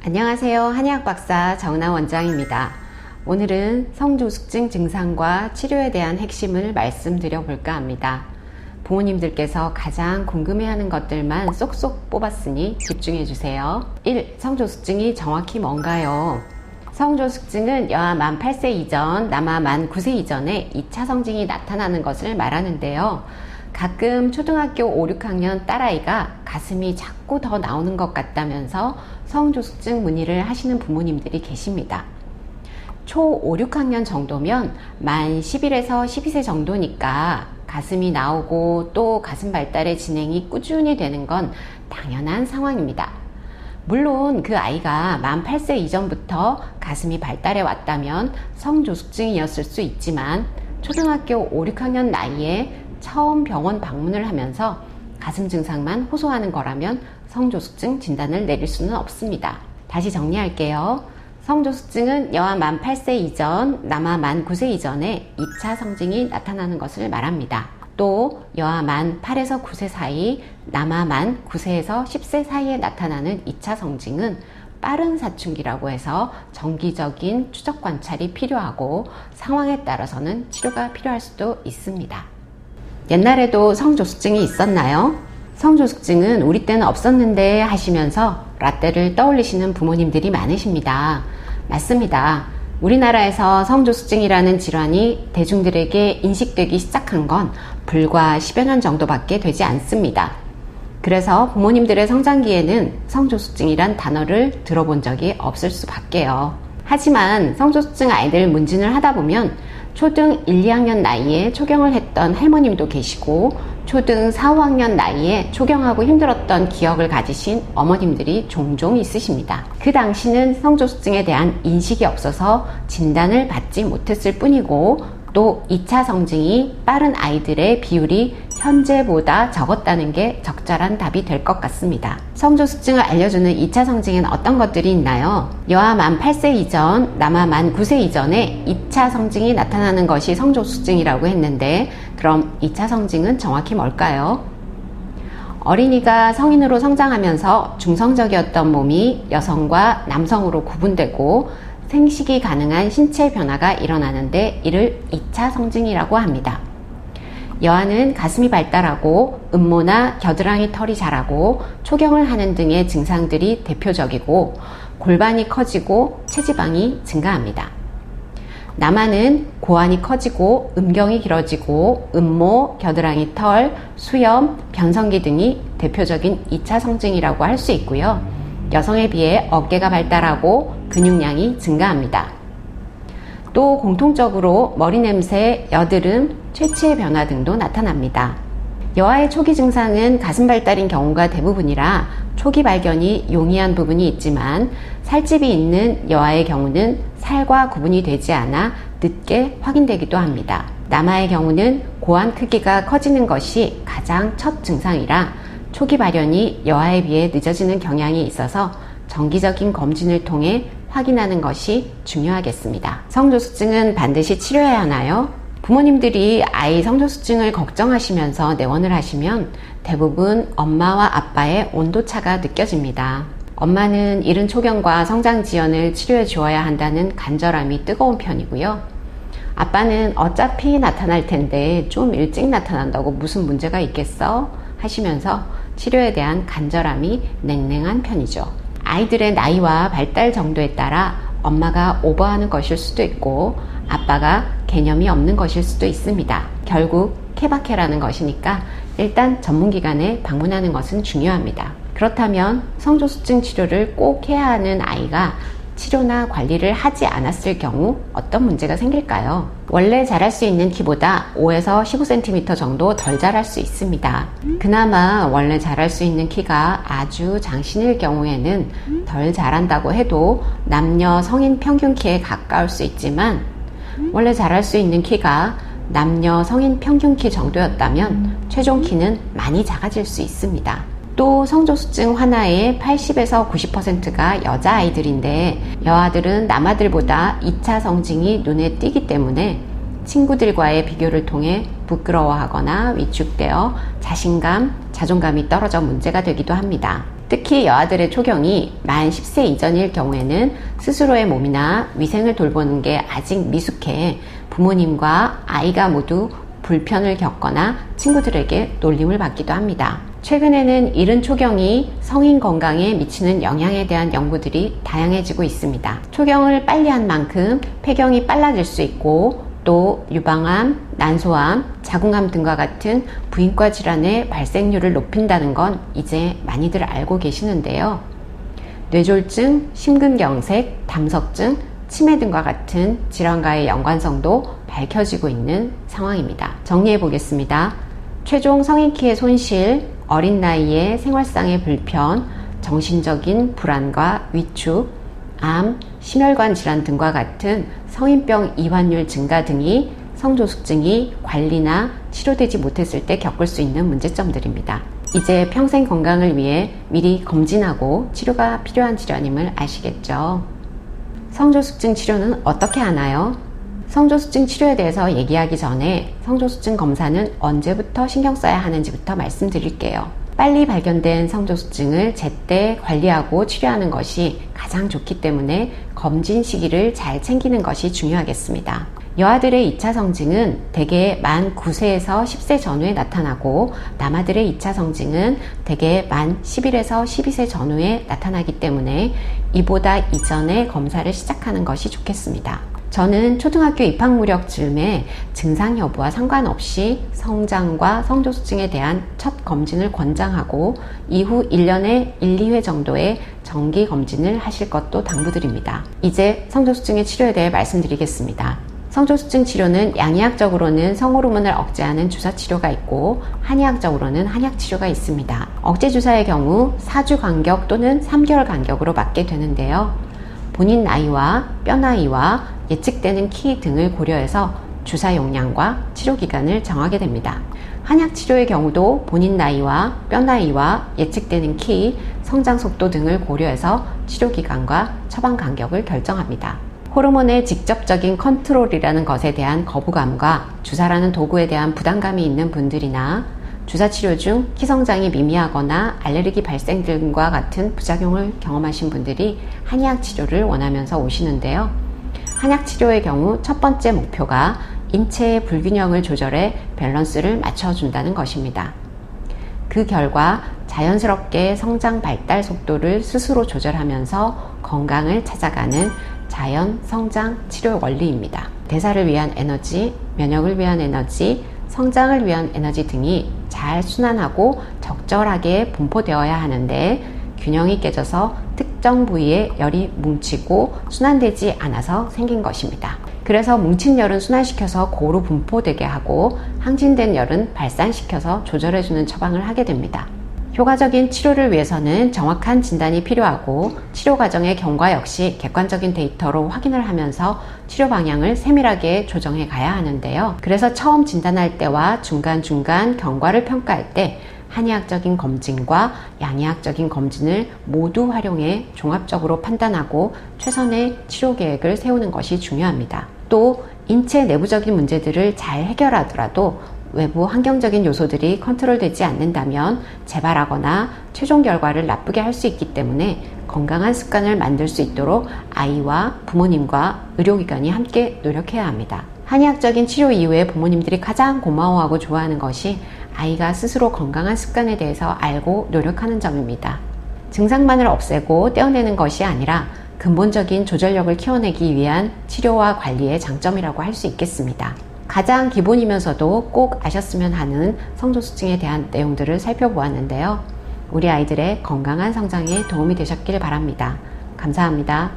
안녕하세요. 한의학 박사 정은아 원장입니다. 오늘은 성조숙증 증상과 치료에 대한 핵심을 말씀드려 볼까 합니다. 부모님들께서 가장 궁금해하는 것들만 쏙쏙 뽑았으니 집중해 주세요. 1. 성조숙증이 정확히 뭔가요? 성조숙증은 여아 만 8세 이전, 남아 만 9세 이전에 2차 성징이 나타나는 것을 말하는데요. 가끔 초등학교 5, 6학년 딸아이가 가슴이 자꾸 더 나오는 것 같다면서 성조숙증 문의를 하시는 부모님들이 계십니다. 초 5, 6학년 정도면 만 11에서 12세 정도니까 가슴이 나오고 또 가슴 발달의 진행이 꾸준히 되는 건 당연한 상황입니다. 물론 그 아이가 만 8세 이전부터 가슴이 발달해 왔다면 성조숙증이었을 수 있지만 초등학교 5, 6학년 나이에 처음 병원 방문을 하면서 가슴 증상만 호소하는 거라면 성조숙증 진단을 내릴 수는 없습니다. 다시 정리할게요. 성조숙증은 여아 만 8세 이전, 남아 만 9세 이전에 2차 성징이 나타나는 것을 말합니다. 또 여아 만 8에서 9세 사이, 남아 만 9세에서 10세 사이에 나타나는 2차 성징은 빠른 사춘기라고 해서 정기적인 추적 관찰이 필요하고 상황에 따라서는 치료가 필요할 수도 있습니다. 옛날에도 성조숙증이 있었나요? 성조숙증은 우리 때는 없었는데 하시면서 라떼를 떠올리시는 부모님들이 많으십니다. 맞습니다. 우리나라에서 성조숙증이라는 질환이 대중들에게 인식되기 시작한 건 불과 10여 년 정도밖에 되지 않습니다. 그래서 부모님들의 성장기에는 성조숙증이란 단어를 들어본 적이 없을 수밖에요. 하지만 성조숙증 아이들 문진을 하다 보면 초등 1, 2학년 나이에 초경을 했던 할머님도 계시고 초등 4, 5학년 나이에 초경하고 힘들었던 기억을 가지신 어머님들이 종종 있으십니다. 그 당시는 성조숙증에 대한 인식이 없어서 진단을 받지 못했을 뿐이고 또 2차 성징이 빠른 아이들의 비율이 현재보다 적었다는 게 적절한 답이 될 것 같습니다. 성조숙증을 알려주는 2차 성징엔 어떤 것들이 있나요? 여아 만 8세 이전, 남아 만 9세 이전에 2차 성징이 나타나는 것이 성조숙증이라고 했는데 그럼 2차 성징은 정확히 뭘까요? 어린이가 성인으로 성장하면서 중성적이었던 몸이 여성과 남성으로 구분되고 생식이 가능한 신체 변화가 일어나는데 이를 2차 성징이라고 합니다. 여아는 가슴이 발달하고 음모나 겨드랑이 털이 자라고 초경을 하는 등의 증상들이 대표적이고 골반이 커지고 체지방이 증가합니다. 남아는 고환이 커지고 음경이 길어지고 음모, 겨드랑이 털, 수염, 변성기 등이 대표적인 2차 성징이라고 할 수 있고요. 여성에 비해 어깨가 발달하고 근육량이 증가합니다. 또 공통적으로 머리 냄새, 여드름, 체취의 변화 등도 나타납니다. 여아의 초기 증상은 가슴 발달인 경우가 대부분이라 초기 발견이 용이한 부분이 있지만 살집이 있는 여아의 경우는 살과 구분이 되지 않아 늦게 확인되기도 합니다. 남아의 경우는 고환 크기가 커지는 것이 가장 첫 증상이라 초기 발현이 여아에 비해 늦어지는 경향이 있어서 정기적인 검진을 통해 확인하는 것이 중요하겠습니다. 성조숙증은 반드시 치료해야 하나요? 부모님들이 아이 성조숙증을 걱정하시면서 내원을 하시면 대부분 엄마와 아빠의 온도차가 느껴집니다. 엄마는 이른 초경과 성장 지연을 치료해 주어야 한다는 간절함이 뜨거운 편이고요. 아빠는 어차피 나타날 텐데 좀 일찍 나타난다고 무슨 문제가 있겠어? 하시면서 치료에 대한 간절함이 냉랭한 편이죠. 아이들의 나이와 발달 정도에 따라 엄마가 오버하는 것일 수도 있고 아빠가 개념이 없는 것일 수도 있습니다. 결국 케바케라는 것이니까 일단 전문기관에 방문하는 것은 중요합니다. 그렇다면 성조숙증 치료를 꼭 해야 하는 아이가 치료나 관리를 하지 않았을 경우 어떤 문제가 생길까요? 원래 자랄 수 있는 키보다 5에서 15cm 정도 덜 자랄 수 있습니다. 그나마 원래 자랄 수 있는 키가 아주 장신일 경우에는 덜 자란다고 해도 남녀 성인 평균 키에 가까울 수 있지만 원래 자랄 수 있는 키가 남녀 성인 평균 키 정도였다면 최종 키는 많이 작아질 수 있습니다. 또 성조숙증 환아의 80에서 90%가 여자아이들인데 여아들은 남아들보다 2차 성징이 눈에 띄기 때문에 친구들과의 비교를 통해 부끄러워하거나 위축되어 자신감, 자존감이 떨어져 문제가 되기도 합니다. 특히 여아들의 초경이 만 10세 이전일 경우에는 스스로의 몸이나 위생을 돌보는 게 아직 미숙해 부모님과 아이가 모두 불편을 겪거나 친구들에게 놀림을 받기도 합니다. 최근에는 이른 초경이 성인 건강에 미치는 영향에 대한 연구들이 다양해지고 있습니다. 초경을 빨리 한 만큼 폐경이 빨라질 수 있고 또 유방암, 난소암, 자궁암 등과 같은 부인과 질환의 발생률을 높인다는 건 이제 많이들 알고 계시는데요. 뇌졸중, 심근경색, 담석증, 치매 등과 같은 질환과의 연관성도 밝혀지고 있는 상황입니다. 정리해 보겠습니다. 최종 성인 키의 손실, 어린 나이에 생활상의 불편, 정신적인 불안과 위축, 암, 심혈관 질환 등과 같은 성인병 이환율 증가 등이 성조숙증이 관리나 치료되지 못했을 때 겪을 수 있는 문제점들입니다. 이제 평생 건강을 위해 미리 검진하고 치료가 필요한 질환임을 아시겠죠? 성조숙증 치료는 어떻게 하나요? 성조숙증 치료에 대해서 얘기하기 전에 성조숙증 검사는 언제부터 신경 써야 하는지부터 말씀드릴게요. 빨리 발견된 성조숙증을 제때 관리하고 치료하는 것이 가장 좋기 때문에 검진 시기를 잘 챙기는 것이 중요하겠습니다. 여아들의 2차 성징은 대개 만 9세에서 10세 전후에 나타나고 남아들의 2차 성징은 대개 만 11에서 12세 전후에 나타나기 때문에 이보다 이전에 검사를 시작하는 것이 좋겠습니다. 저는 초등학교 입학 무렵 즈음에 증상 여부와 상관없이 성장과 성조숙증에 대한 첫 검진을 권장하고 이후 1년에 1, 2회 정도의 정기 검진을 하실 것도 당부드립니다. 이제 성조숙증의 치료에 대해 말씀드리겠습니다. 성조숙증 치료는 양의학적으로는 성호르몬을 억제하는 주사 치료가 있고 한의학적으로는 한약 치료가 있습니다. 억제 주사의 경우 4주 간격 또는 3개월 간격으로 맞게 되는데요. 본인 나이와 뼈 나이와 예측되는 키 등을 고려해서 주사 용량과 치료 기간을 정하게 됩니다. 한약 치료의 경우도 본인 나이와 뼈 나이와 예측되는 키, 성장 속도 등을 고려해서 치료 기간과 처방 간격을 결정합니다. 호르몬의 직접적인 컨트롤이라는 것에 대한 거부감과 주사라는 도구에 대한 부담감이 있는 분들이나 주사 치료 중 키 성장이 미미하거나 알레르기 발생 등과 같은 부작용을 경험하신 분들이 한의학 치료를 원하면서 오시는데요. 한약 치료의 경우 첫 번째 목표가 인체의 불균형을 조절해 밸런스를 맞춰준다는 것입니다. 그 결과 자연스럽게 성장 발달 속도를 스스로 조절하면서 건강을 찾아가는 자연 성장 치료 원리입니다. 대사를 위한 에너지, 면역을 위한 에너지, 성장을 위한 에너지 등이 잘 순환하고 적절하게 분포되어야 하는데 균형이 깨져서 특정 부위에 열이 뭉치고 순환되지 않아서 생긴 것입니다. 그래서 뭉친 열은 순환시켜서 고루 분포되게 하고 항진된 열은 발산시켜서 조절해주는 처방을 하게 됩니다. 효과적인 치료를 위해서는 정확한 진단이 필요하고 치료 과정의 경과 역시 객관적인 데이터로 확인을 하면서 치료 방향을 세밀하게 조정해 가야 하는데요. 그래서 처음 진단할 때와 중간중간 경과를 평가할 때 한의학적인 검진과 양의학적인 검진을 모두 활용해 종합적으로 판단하고 최선의 치료 계획을 세우는 것이 중요합니다. 또 인체 내부적인 문제들을 잘 해결하더라도 외부 환경적인 요소들이 컨트롤되지 않는다면 재발하거나 최종 결과를 나쁘게 할 수 있기 때문에 건강한 습관을 만들 수 있도록 아이와 부모님과 의료기관이 함께 노력해야 합니다. 한의학적인 치료 이후에 부모님들이 가장 고마워하고 좋아하는 것이 아이가 스스로 건강한 습관에 대해서 알고 노력하는 점입니다. 증상만을 없애고 떼어내는 것이 아니라 근본적인 조절력을 키워내기 위한 치료와 관리의 장점이라고 할 수 있겠습니다. 가장 기본이면서도 꼭 아셨으면 하는 성조숙증에 대한 내용들을 살펴보았는데요. 우리 아이들의 건강한 성장에 도움이 되셨길 바랍니다. 감사합니다.